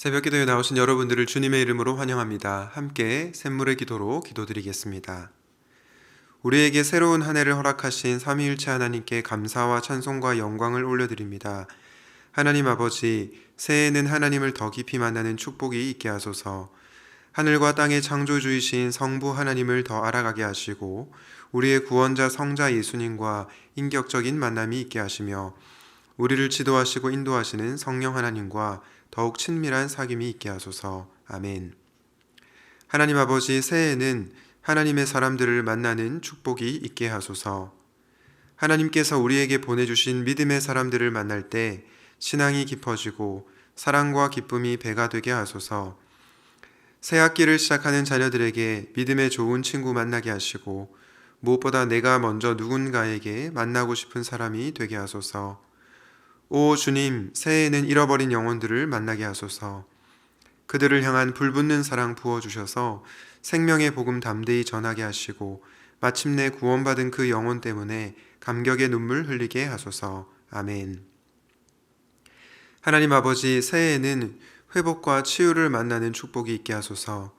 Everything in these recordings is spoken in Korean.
새벽 기도에 나오신 여러분들을 주님의 이름으로 환영합니다. 함께 샘물의 기도로 기도드리겠습니다. 우리에게 새로운 한 해를 허락하신 삼위일체 하나님께 감사와 찬송과 영광을 올려드립니다. 하나님 아버지, 새해에는 하나님을 더 깊이 만나는 축복이 있게 하소서. 하늘과 땅의 창조주이신 성부 하나님을 더 알아가게 하시고 우리의 구원자 성자 예수님과 인격적인 만남이 있게 하시며 우리를 지도하시고 인도하시는 성령 하나님과 더욱 친밀한 사귐이 있게 하소서. 아멘. 하나님 아버지, 새해에는 하나님의 사람들을 만나는 축복이 있게 하소서. 하나님께서 우리에게 보내주신 믿음의 사람들을 만날 때 신앙이 깊어지고 사랑과 기쁨이 배가 되게 하소서. 새 학기를 시작하는 자녀들에게 믿음의 좋은 친구 만나게 하시고 무엇보다 내가 먼저 누군가에게 만나고 싶은 사람이 되게 하소서. 오 주님, 새해에는 잃어버린 영혼들을 만나게 하소서. 그들을 향한 불붙는 사랑 부어주셔서 생명의 복음 담대히 전하게 하시고 마침내 구원받은 그 영혼 때문에 감격의 눈물 흘리게 하소서. 아멘. 하나님 아버지, 새해에는 회복과 치유를 만나는 축복이 있게 하소서.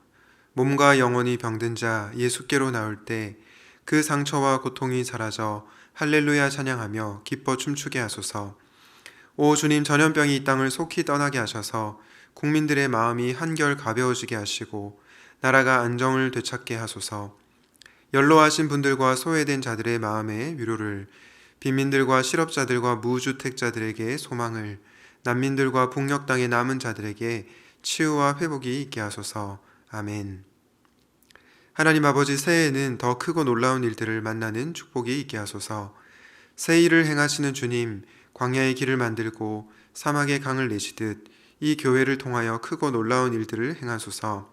몸과 영혼이 병든 자 예수께로 나올 때 그 상처와 고통이 사라져 할렐루야 찬양하며 기뻐 춤추게 하소서. 오 주님, 전염병이 이 땅을 속히 떠나게 하셔서 국민들의 마음이 한결 가벼워지게 하시고 나라가 안정을 되찾게 하소서. 연로하신 분들과 소외된 자들의 마음의 위로를, 빈민들과 실업자들과 무주택자들에게 소망을, 난민들과 북녘 땅에 남은 자들에게 치유와 회복이 있게 하소서. 아멘. 하나님 아버지, 새해에는 더 크고 놀라운 일들을 만나는 축복이 있게 하소서. 새 일을 행하시는 주님, 광야의 길을 만들고 사막의 강을 내시듯 이 교회를 통하여 크고 놀라운 일들을 행하소서.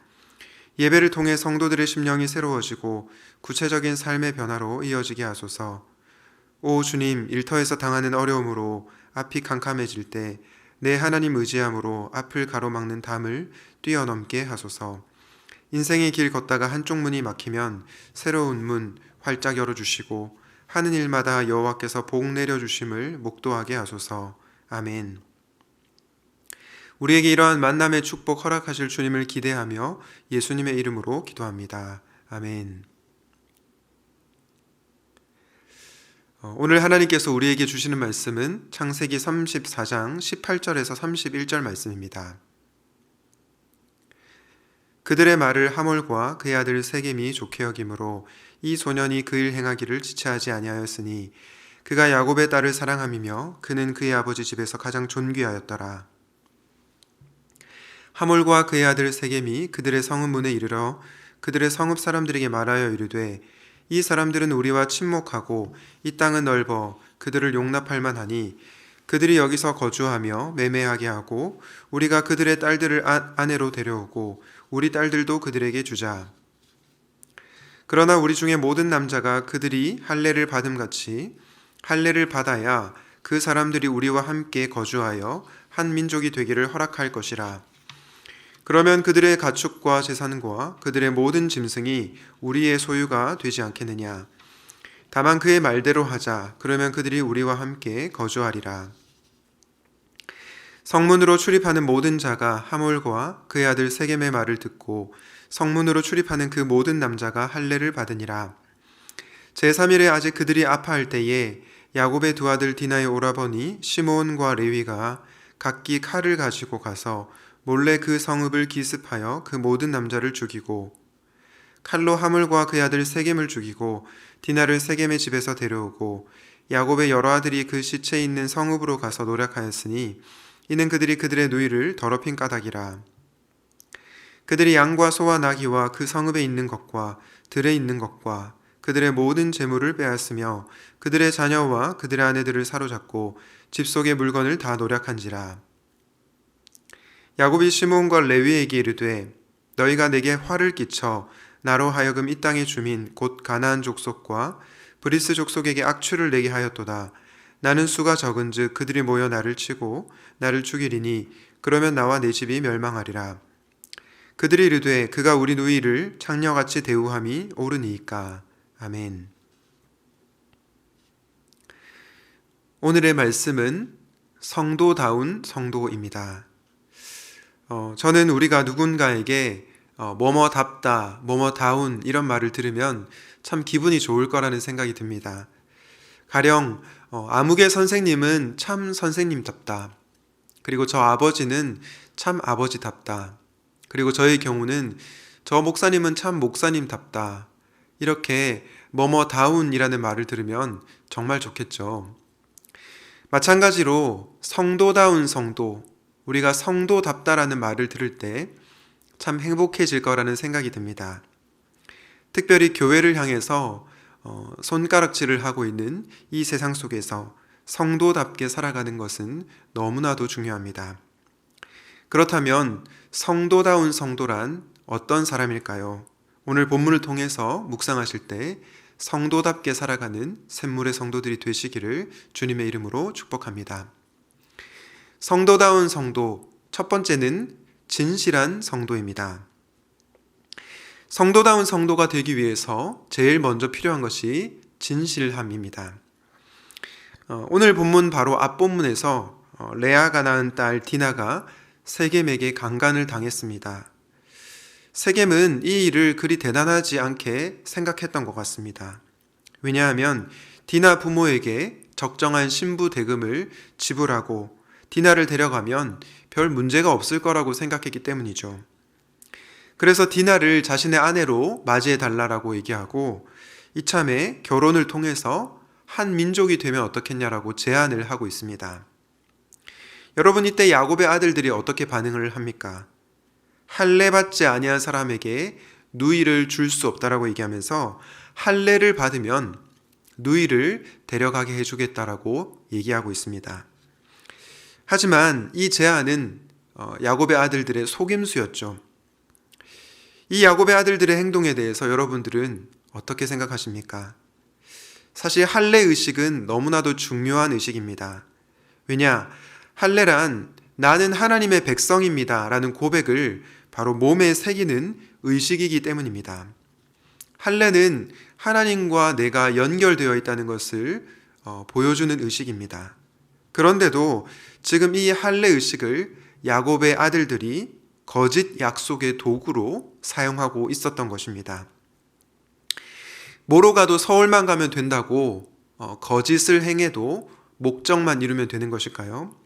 예배를 통해 성도들의 심령이 새로워지고 구체적인 삶의 변화로 이어지게 하소서. 오 주님, 일터에서 당하는 어려움으로 앞이 캄캄해질 때 내 하나님 의지함으로 앞을 가로막는 담을 뛰어넘게 하소서. 인생의 길 걷다가 한쪽 문이 막히면 새로운 문 활짝 열어주시고 하는 일마다 여호와께서 복 내려주심을 목도하게 하소서. 아멘. 우리에게 이러한 만남의 축복 허락하실 주님을 기대하며 예수님의 이름으로 기도합니다. 아멘. 오늘 하나님께서 우리에게 주시는 말씀은 창세기 34장 18절에서 31절 말씀입니다. 그들의 말을 하몰과 그의 아들 세겜이 좋게 여김으로 이 소년이 그 일 행하기를 지체하지 아니하였으니 그가 야곱의 딸을 사랑함이며 그는 그의 아버지 집에서 가장 존귀하였더라. 하몰과 그의 아들 세겜이 그들의 성읍 문에 이르러 그들의 성읍 사람들에게 말하여 이르되 이 사람들은 우리와 친목하고 이 땅은 넓어 그들을 용납할 만하니 그들이 여기서 거주하며 매매하게 하고 우리가 그들의 딸들을 아내로 데려오고 우리 딸들도 그들에게 주자. 그러나 우리 중에 모든 남자가 그들이 할례를 받음같이 할례를 받아야 그 사람들이 우리와 함께 거주하여 한 민족이 되기를 허락할 것이라. 그러면 그들의 가축과 재산과 그들의 모든 짐승이 우리의 소유가 되지 않겠느냐. 다만 그의 말대로 하자. 그러면 그들이 우리와 함께 거주하리라. 성문으로 출입하는 모든 자가 하몰과 그의 아들 세겜의 말을 듣고 성문으로 출입하는 그 모든 남자가 할례를 받으니라. 제3일에 아직 그들이 아파할 때에 야곱의 두 아들 디나의 오라버니 시므온과 레위가 각기 칼을 가지고 가서 몰래 그 성읍을 기습하여 그 모든 남자를 죽이고 칼로 하물과 그의 아들 세겜을 죽이고 디나를 세겜의 집에서 데려오고 야곱의 여러 아들이 그 시체 있는 성읍으로 가서 노력하였으니 이는 그들이 그들의 누이를 더럽힌 까닭이라. 그들이 양과 소와 나귀와 그 성읍에 있는 것과 들에 있는 것과 그들의 모든 재물을 빼앗으며 그들의 자녀와 그들의 아내들을 사로잡고 집 속의 물건을 다 노력한지라. 야곱이 시므온과 레위에게 이르되 너희가 내게 화를 끼쳐 나로 하여금 이 땅의 주민 곧 가나안 족속과 브리스 족속에게 악취를 내게 하였도다. 나는 수가 적은즉 그들이 모여 나를 치고 나를 죽이리니 그러면 나와 내 집이 멸망하리라. 그들이 이르되 그가 우리 누이를 창녀같이 대우함이 옳으니이까. 아멘. 오늘의 말씀은 성도다운 성도입니다. 저는 우리가 누군가에게 뭐뭐답다, 뭐뭐다운 이런 말을 들으면 참 기분이 좋을 거라는 생각이 듭니다. 가령 아무개 선생님은 참 선생님답다. 그리고 저 아버지는 참 아버지답다. 그리고 저의 경우는 저 목사님은 참 목사님답다. 이렇게 뭐뭐다운이라는 말을 들으면 정말 좋겠죠. 마찬가지로 성도다운 성도, 우리가 성도답다라는 말을 들을 때 참 행복해질 거라는 생각이 듭니다. 특별히 교회를 향해서 손가락질을 하고 있는 이 세상 속에서 성도답게 살아가는 것은 너무나도 중요합니다. 그렇다면 성도다운 성도란 어떤 사람일까요? 오늘 본문을 통해서 묵상하실 때 성도답게 살아가는 샘물의 성도들이 되시기를 주님의 이름으로 축복합니다. 성도다운 성도, 첫 번째는 진실한 성도입니다. 성도다운 성도가 되기 위해서 제일 먼저 필요한 것이 진실함입니다. 오늘 본문 바로 앞본문에서 레아가 낳은 딸 디나가 세겜에게 강간을 당했습니다. 세겜은 이 일을 그리 대단하지 않게 생각했던 것 같습니다. 왜냐하면 디나 부모에게 적정한 신부 대금을 지불하고 디나를 데려가면 별 문제가 없을 거라고 생각했기 때문이죠. 그래서 디나를 자신의 아내로 맞이해 달라고 얘기하고 이참에 결혼을 통해서 한 민족이 되면 어떻겠냐라고 제안을 하고 있습니다. 여러분, 이때 야곱의 아들들이 어떻게 반응을 합니까? 할례 받지 아니한 사람에게 누이를 줄 수 없다라고 얘기하면서 할례를 받으면 누이를 데려가게 해주겠다라고 얘기하고 있습니다. 하지만 이 제안은 야곱의 아들들의 속임수였죠. 이 야곱의 아들들의 행동에 대해서 여러분들은 어떻게 생각하십니까? 사실 할례 의식은 너무나도 중요한 의식입니다. 왜냐? 할례란 나는 하나님의 백성입니다 라는 고백을 바로 몸에 새기는 의식이기 때문입니다. 할례는 하나님과 내가 연결되어 있다는 것을 보여주는 의식입니다. 그런데도 지금 이 할례 의식을 야곱의 아들들이 거짓 약속의 도구로 사용하고 있었던 것입니다. 뭐로 가도 서울만 가면 된다고 거짓을 행해도 목적만 이루면 되는 것일까요?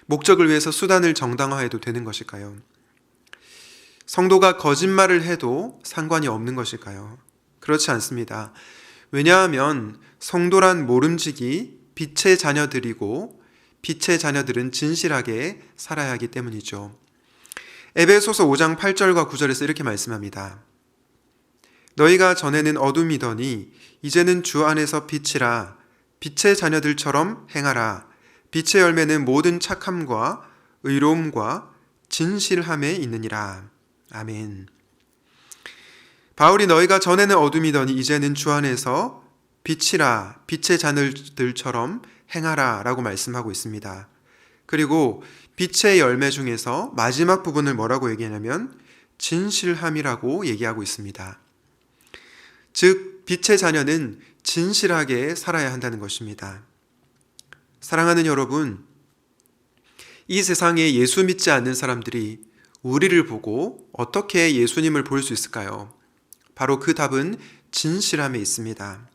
목적을 위해서 수단을 정당화해도 되는 것일까요? 성도가 거짓말을 해도 상관이 없는 것일까요? 그렇지 않습니다. 왜냐하면 성도란 모름지기 빛의 자녀들이고 빛의 자녀들은 진실하게 살아야 하기 때문이죠. 에베소서 5장 8절과 9절에서 이렇게 말씀합니다. 너희가 전에는 어둠이더니 이제는 주 안에서 빛이라. 빛의 자녀들처럼 행하라. 빛의 열매는 모든 착함과 의로움과 진실함에 있느니라. 아멘. 바울이 너희가 전에는 어둠이더니 이제는 주 안에서 빛이라. 빛의 자녀들처럼 행하라 라고 말씀하고 있습니다. 그리고 빛의 열매 중에서 마지막 부분을 뭐라고 얘기하냐면 진실함이라고 얘기하고 있습니다. 즉 빛의 자녀는 진실하게 살아야 한다는 것입니다. 사랑하는 여러분, 이 세상에 예수 믿지 않는 사람들이 우리를 보고 어떻게 예수님을 볼 수 있을까요? 바로 그 답은 진실함에 있습니다.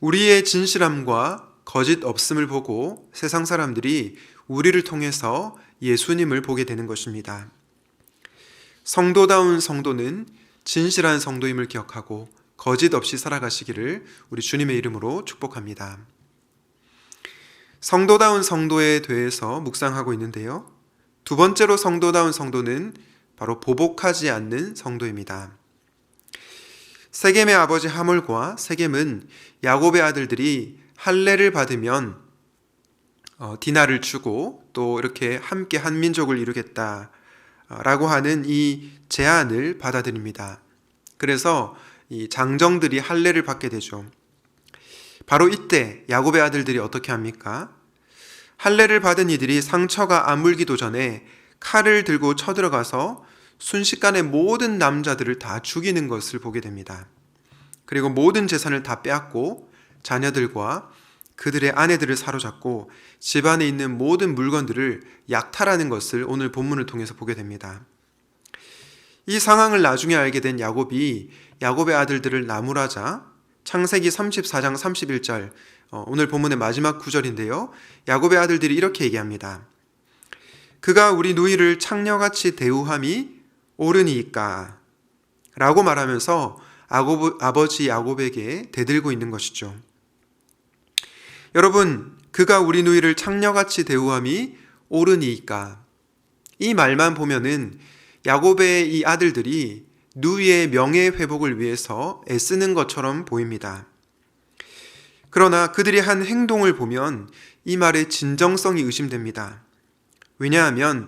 우리의 진실함과 거짓 없음을 보고 세상 사람들이 우리를 통해서 예수님을 보게 되는 것입니다. 성도다운 성도는 진실한 성도임을 기억하고 거짓 없이 살아가시기를 우리 주님의 이름으로 축복합니다. 성도다운 성도에 대해서 묵상하고 있는데요. 두 번째로 성도다운 성도는 바로 보복하지 않는 성도입니다. 세겜의 아버지 하몰과 세겜은 야곱의 아들들이 할례를 받으면 디나를 주고 또 이렇게 함께 한 민족을 이루겠다라고 하는 이 제안을 받아들입니다. 그래서 이 장정들이 할례를 받게 되죠. 바로 이때 야곱의 아들들이 어떻게 합니까? 할례를 받은 이들이 상처가 아물기도 전에 칼을 들고 쳐들어가서 순식간에 모든 남자들을 다 죽이는 것을 보게 됩니다. 그리고 모든 재산을 다 빼앗고 자녀들과 그들의 아내들을 사로잡고 집안에 있는 모든 물건들을 약탈하는 것을 오늘 본문을 통해서 보게 됩니다. 이 상황을 나중에 알게 된 야곱이 야곱의 아들들을 나무라자 창세기 34장 31절, 오늘 본문의 마지막 구절인데요. 야곱의 아들들이 이렇게 얘기합니다. 그가 우리 누이를 창녀같이 대우함이 옳으니까 라고 말하면서 아버지 야곱에게 대들고 있는 것이죠. 여러분, 그가 우리 누이를 창녀같이 대우함이 옳으니까, 이 말만 보면은 야곱의 이 아들들이 누이의 명예 회복을 위해서 애쓰는 것처럼 보입니다. 그러나 그들이 한 행동을 보면 이 말의 진정성이 의심됩니다. 왜냐하면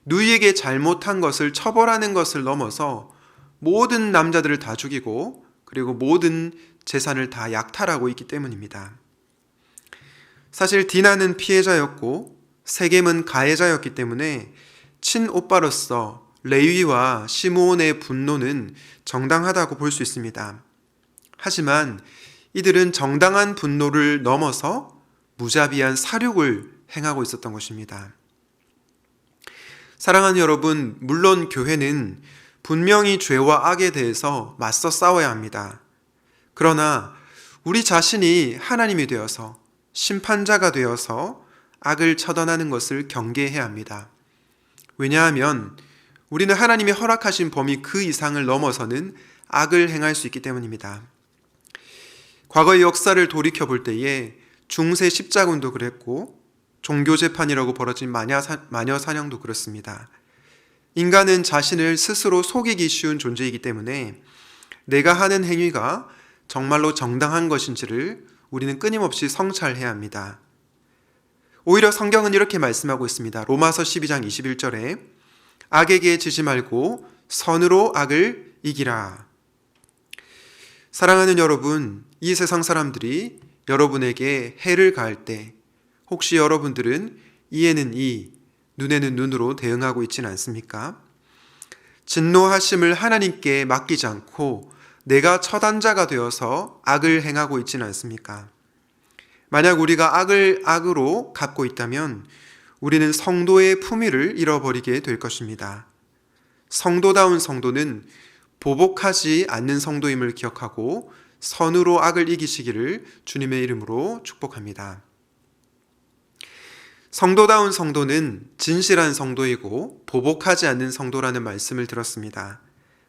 누이에게 잘못한 것을 처벌하는 것을 넘어서 모든 남자들을 다 죽이고 그리고 모든 재산을 다 약탈하고 있기 때문입니다. 사실 디나는 피해자였고 세겜은 가해자였기 때문에 친오빠로서 레위와 시므온의 분노는 정당하다고 볼 수 있습니다. 하지만 이들은 정당한 분노를 넘어서 무자비한 사륙을 행하고 있었던 것입니다. 사랑하는 여러분, 물론 교회는 분명히 죄와 악에 대해서 맞서 싸워야 합니다. 그러나 우리 자신이 하나님이 되어서 심판자가 되어서 악을 처단하는 것을 경계해야 합니다. 왜냐하면 우리는 하나님이 허락하신 범위 그 이상을 넘어서는 악을 행할 수 있기 때문입니다. 과거의 역사를 돌이켜 볼 때에 중세 십자군도 그랬고 종교재판이라고 벌어진 마녀 사냥도 그렇습니다. 인간은 자신을 스스로 속이기 쉬운 존재이기 때문에 내가 하는 행위가 정말로 정당한 것인지를 우리는 끊임없이 성찰해야 합니다. 오히려 성경은 이렇게 말씀하고 있습니다. 로마서 12장 21절에 악에게 지지 말고 선으로 악을 이기라. 사랑하는 여러분, 이 세상 사람들이 여러분에게 해를 가할 때 혹시 여러분들은 이에는 이, 눈에는 눈으로 대응하고 있지는 않습니까? 진노하심을 하나님께 맡기지 않고 내가 처단자가 되어서 악을 행하고 있지는 않습니까? 만약 우리가 악을 악으로 갚고 있다면 우리는 성도의 품위를 잃어버리게 될 것입니다. 성도다운 성도는 보복하지 않는 성도임을 기억하고 선으로 악을 이기시기를 주님의 이름으로 축복합니다. 성도다운 성도는 진실한 성도이고 보복하지 않는 성도라는 말씀을 들었습니다.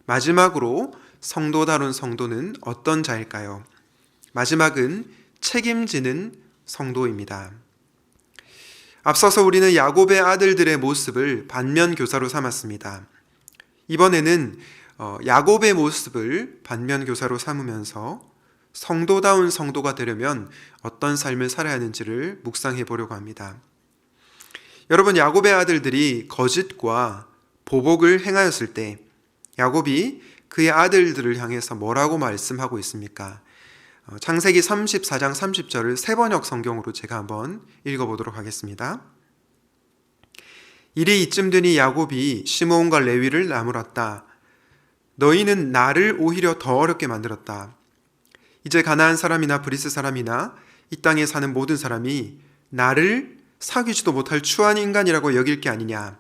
마지막으로 성도다운 성도는 어떤 자일까요? 마지막은 책임지는 성도입니다. 앞서서 우리는 야곱의 아들들의 모습을 반면교사로 삼았습니다. 이번에는 야곱의 모습을 반면교사로 삼으면서 성도다운 성도가 되려면 어떤 삶을 살아야 하는지를 묵상해 보려고 합니다. 여러분, 야곱의 아들들이 거짓과 보복을 행하였을 때 야곱이 그의 아들들을 향해서 뭐라고 말씀하고 있습니까? 창세기 34장 30절을 새번역 성경으로 제가 한번 읽어보도록 하겠습니다. 일이 이쯤 되니 야곱이 시므온과 레위를 나무랐다. 너희는 나를 오히려 더 어렵게 만들었다. 이제 가나안 사람이나 브리스 사람이나 이 땅에 사는 모든 사람이 나를 사귀지도 못할 추한 인간이라고 여길 게 아니냐.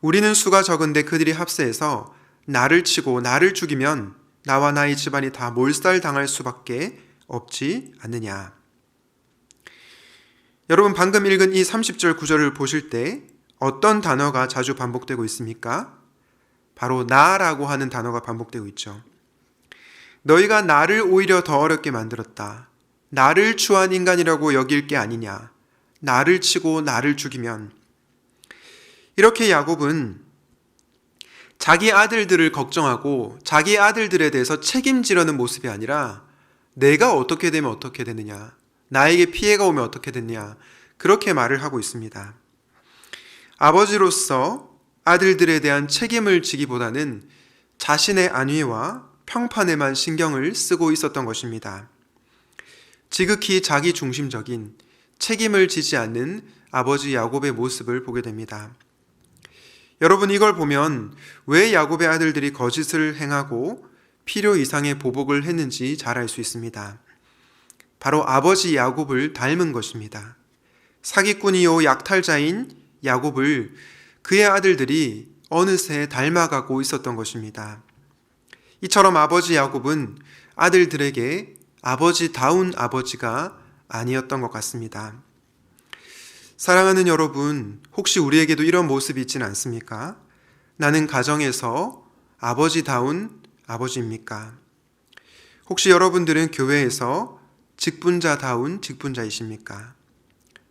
우리는 수가 적은데 그들이 합세해서 나를 치고 나를 죽이면 나와 나의 집안이 다 몰살당할 수밖에 없지 않느냐. 여러분, 방금 읽은 이 30절 구절을 보실 때 어떤 단어가 자주 반복되고 있습니까? 바로 나라고 하는 단어가 반복되고 있죠. 너희가 나를 오히려 더 어렵게 만들었다. 나를 추한 인간이라고 여길 게 아니냐. 나를 치고 나를 죽이면. 이렇게 야곱은 자기 아들들을 걱정하고 자기 아들들에 대해서 책임지려는 모습이 아니라 내가 어떻게 되면 어떻게 되느냐, 나에게 피해가 오면 어떻게 되느냐, 그렇게 말을 하고 있습니다. 아버지로서 아들들에 대한 책임을 지기보다는 자신의 안위와 평판에만 신경을 쓰고 있었던 것입니다. 지극히 자기 중심적인 책임을 지지 않는 아버지 야곱의 모습을 보게 됩니다. 여러분, 이걸 보면 왜 야곱의 아들들이 거짓을 행하고 필요 이상의 보복을 했는지 잘 알 수 있습니다. 바로 아버지 야곱을 닮은 것입니다. 사기꾼이요 약탈자인 야곱을 그의 아들들이 어느새 닮아가고 있었던 것입니다. 이처럼 아버지 야곱은 아들들에게 아버지다운 아버지가 아니었던 것 같습니다. 사랑하는 여러분, 혹시 우리에게도 이런 모습이 있지는 않습니까? 나는 가정에서 아버지다운 아버지입니까? 혹시 여러분들은 교회에서 직분자다운 직분자이십니까?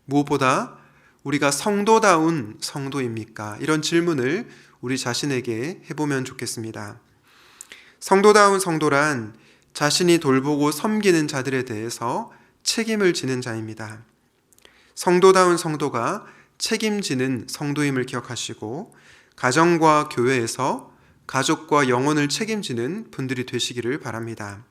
무엇보다 우리가 성도다운 성도입니까? 이런 질문을 우리 자신에게 해보면 좋겠습니다. 성도다운 성도란 자신이 돌보고 섬기는 자들에 대해서 책임을 지는 자입니다. 성도다운 성도가 책임지는 성도임을 기억하시고 가정과 교회에서 가족과 영혼을 책임지는 분들이 되시기를 바랍니다.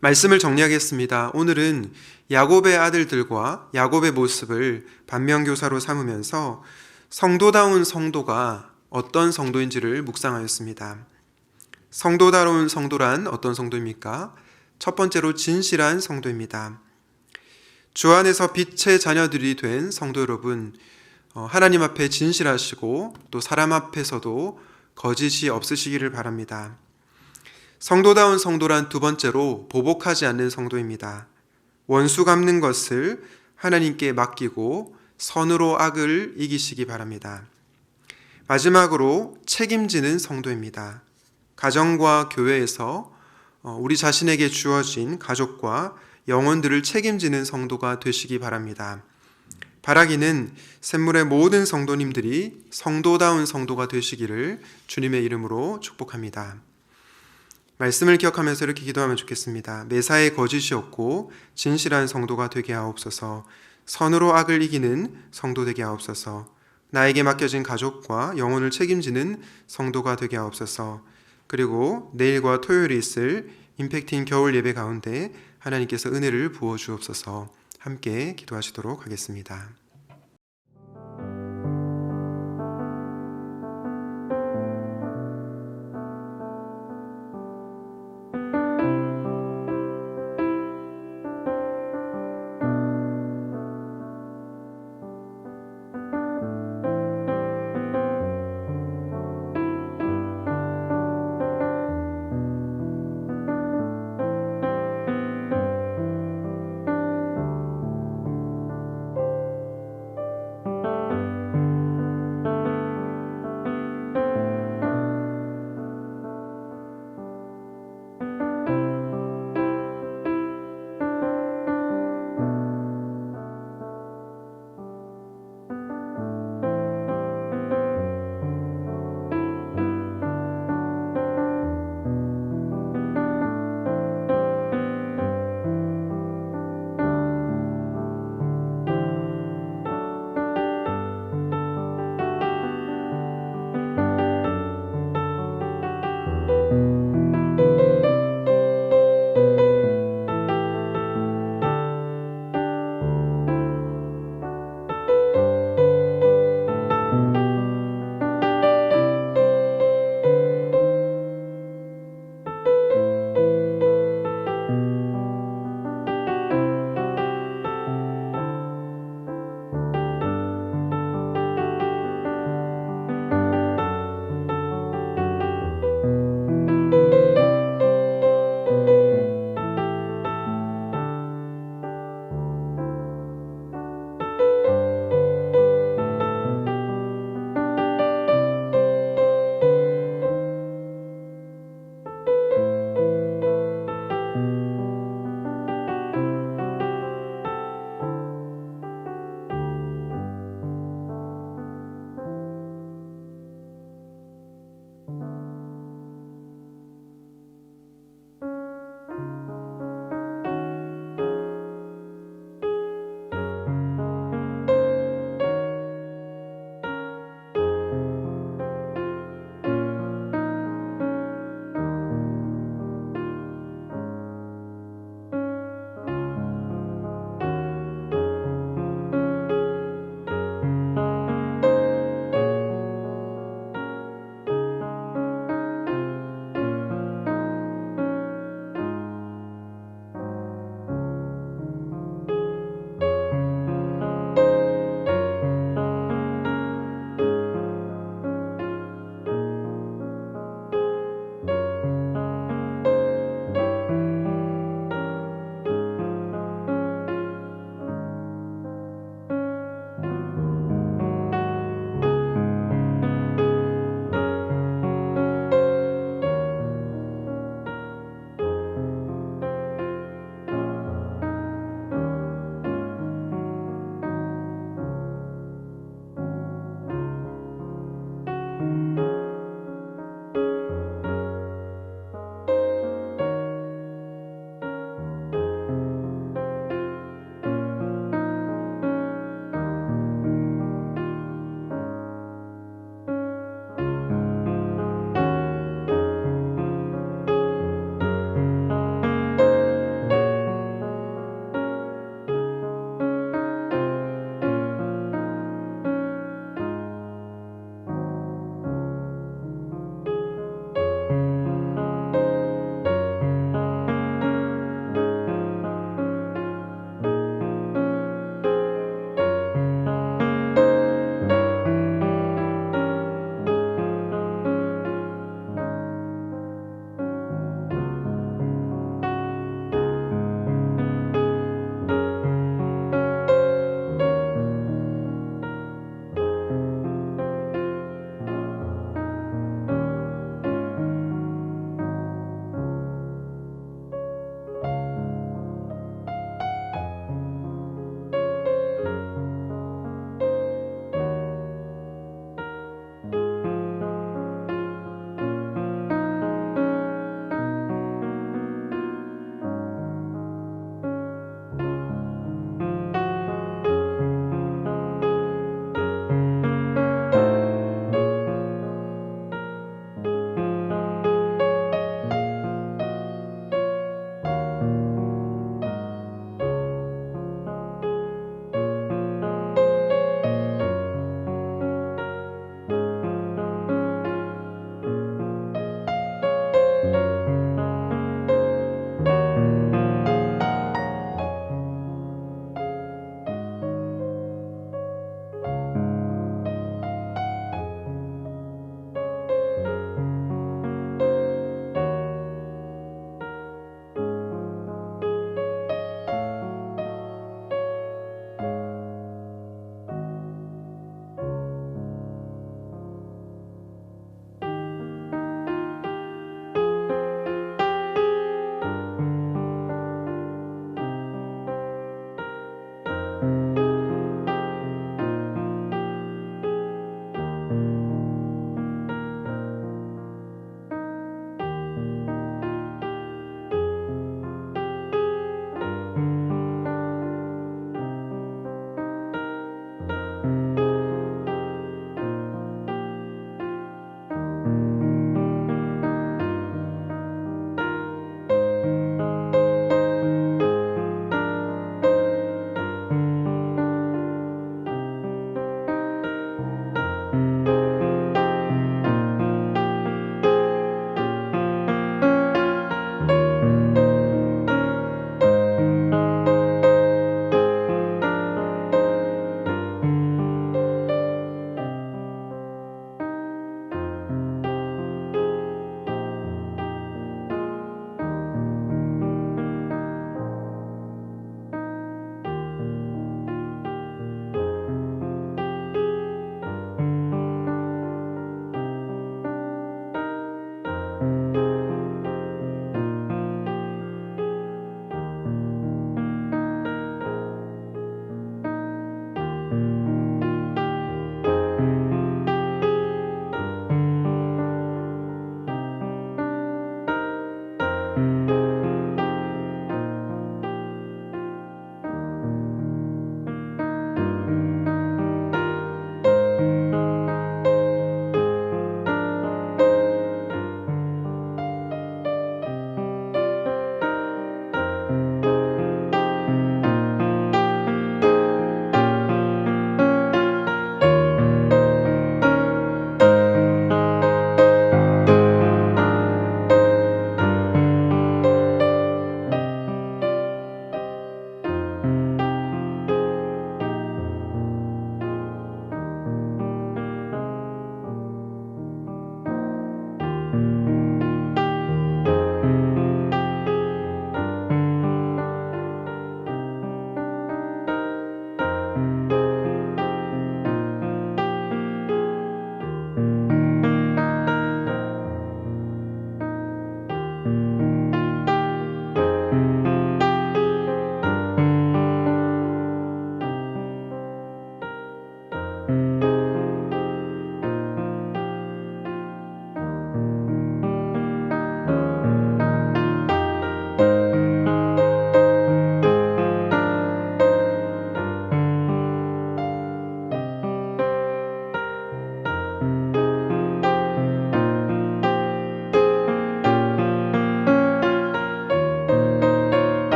말씀을 정리하겠습니다. 오늘은 야곱의 아들들과 야곱의 모습을 반면교사로 삼으면서 성도다운 성도가 어떤 성도인지를 묵상하였습니다. 성도다운 성도란 어떤 성도입니까? 첫 번째로 진실한 성도입니다. 주 안에서 빛의 자녀들이 된 성도 여러분, 하나님 앞에 진실하시고 또 사람 앞에서도 거짓이 없으시기를 바랍니다. 성도다운 성도란 두 번째로 보복하지 않는 성도입니다. 원수 갚는 것을 하나님께 맡기고 선으로 악을 이기시기 바랍니다. 마지막으로 책임지는 성도입니다. 가정과 교회에서 우리 자신에게 주어진 가족과 영혼들을 책임지는 성도가 되시기 바랍니다. 바라기는 샘물의 모든 성도님들이 성도다운 성도가 되시기를 주님의 이름으로 축복합니다. 말씀을 기억하면서 이렇게 기도하면 좋겠습니다. 매사에 거짓이 없고 진실한 성도가 되게 하옵소서. 선으로 악을 이기는 성도 되게 하옵소서. 나에게 맡겨진 가족과 영혼을 책임지는 성도가 되게 하옵소서. 그리고 내일과 토요일에 있을 임팩트인 겨울 예배 가운데 하나님께서 은혜를 부어 주옵소서. 함께 기도하시도록 하겠습니다.